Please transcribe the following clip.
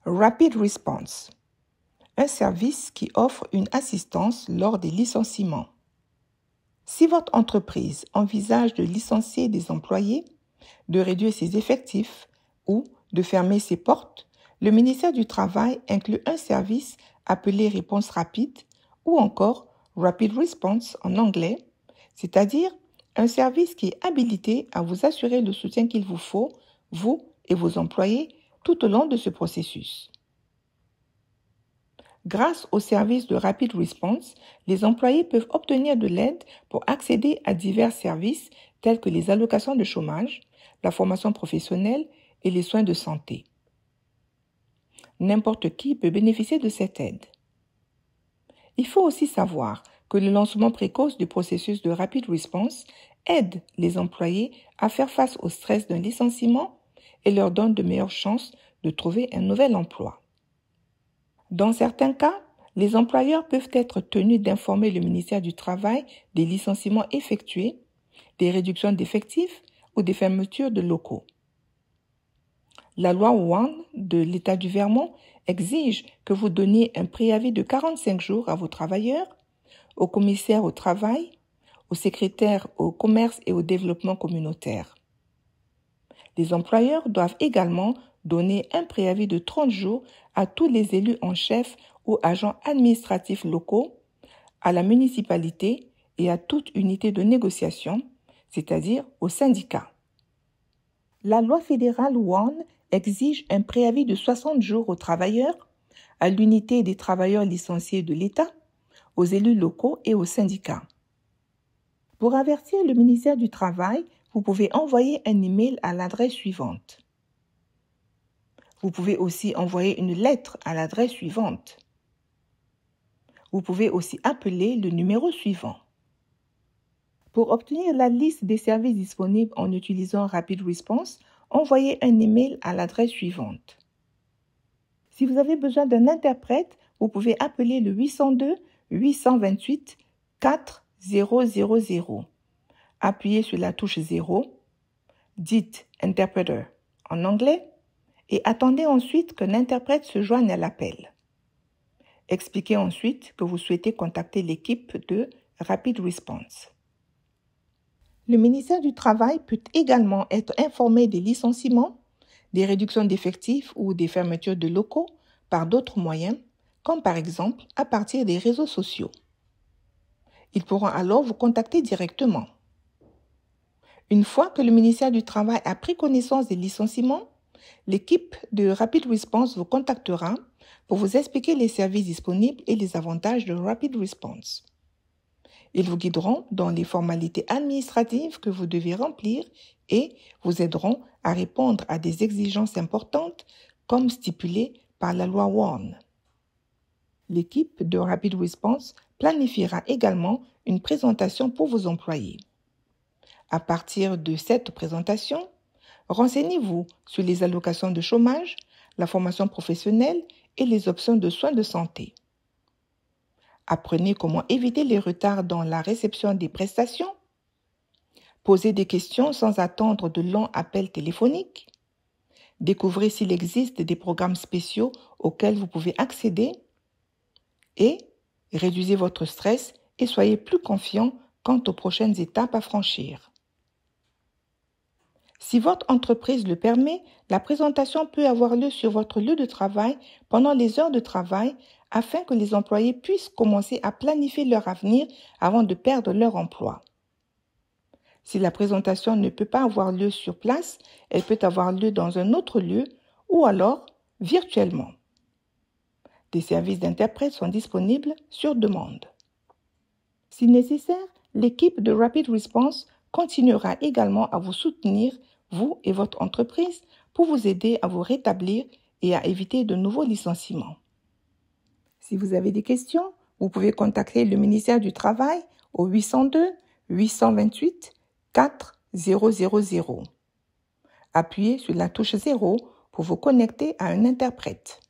Rapid Response, un service qui offre une assistance lors des licenciements. Si votre entreprise envisage de licencier des employés, de réduire ses effectifs ou de fermer ses portes, le ministère du Travail inclut un service appelé Réponse rapide ou encore Rapid Response en anglais, c'est-à-dire un service qui est habilité à vous assurer le soutien qu'il vous faut, vous et vos employés, tout au long de ce processus. Grâce au service de Rapid Response, les employés peuvent obtenir de l'aide pour accéder à divers services tels que les allocations de chômage, la formation professionnelle et les soins de santé. N'importe qui peut bénéficier de cette aide. Il faut aussi savoir que le lancement précoce du processus de Rapid Response aide les employés à faire face au stress d'un licenciement et leur donne de meilleures chances de trouver un nouvel emploi. Dans certains cas, les employeurs peuvent être tenus d'informer le ministère du Travail des licenciements effectués, des réductions d'effectifs ou des fermetures de locaux. La loi One de l'État du Vermont exige que vous donniez un préavis de 45 jours à vos travailleurs, au commissaire au travail, au secrétaire au commerce et au développement communautaire. Les employeurs doivent également donner un préavis de 30 jours à tous les élus en chef ou agents administratifs locaux, à la municipalité et à toute unité de négociation, c'est-à-dire aux syndicats. La loi fédérale One exige un préavis de 60 jours aux travailleurs, à l'unité des travailleurs licenciés de l'État, aux élus locaux et aux syndicats. Pour avertir le ministère du Travail, vous pouvez envoyer un email à l'adresse suivante. Vous pouvez aussi envoyer une lettre à l'adresse suivante. Vous pouvez aussi appeler le numéro suivant. Pour obtenir la liste des services disponibles en utilisant Rapid Response, envoyez un email à l'adresse suivante. Si vous avez besoin d'un interprète, vous pouvez appeler le 802 828 4000. Appuyez sur la touche 0, dites Interpreter en anglais et attendez ensuite qu'un interprète se joigne à l'appel. Expliquez ensuite que vous souhaitez contacter l'équipe de Rapid Response. Le ministère du Travail peut également être informé des licenciements, des réductions d'effectifs ou des fermetures de locaux par d'autres moyens, comme par exemple à partir des réseaux sociaux. Ils pourront alors vous contacter directement. Une fois que le ministère du Travail a pris connaissance des licenciements, l'équipe de Rapid Response vous contactera pour vous expliquer les services disponibles et les avantages de Rapid Response. Ils vous guideront dans les formalités administratives que vous devez remplir et vous aideront à répondre à des exigences importantes comme stipulées par la loi One. L'équipe de Rapid Response planifiera également une présentation pour vos employés. À partir de cette présentation, renseignez-vous sur les allocations de chômage, la formation professionnelle et les options de soins de santé. Apprenez comment éviter les retards dans la réception des prestations. Posez des questions sans attendre de longs appels téléphoniques. Découvrez s'il existe des programmes spéciaux auxquels vous pouvez accéder. Et réduisez votre stress et soyez plus confiant quant aux prochaines étapes à franchir. Si votre entreprise le permet, la présentation peut avoir lieu sur votre lieu de travail pendant les heures de travail afin que les employés puissent commencer à planifier leur avenir avant de perdre leur emploi. Si la présentation ne peut pas avoir lieu sur place, elle peut avoir lieu dans un autre lieu ou alors virtuellement. Des services d'interprètes sont disponibles sur demande. Si nécessaire, l'équipe de Rapid Response continuera également à vous soutenir, vous et votre entreprise, pour vous aider à vous rétablir et à éviter de nouveaux licenciements. Si vous avez des questions, vous pouvez contacter le ministère du Travail au 802 828 4000. Appuyez sur la touche 0 pour vous connecter à un interprète.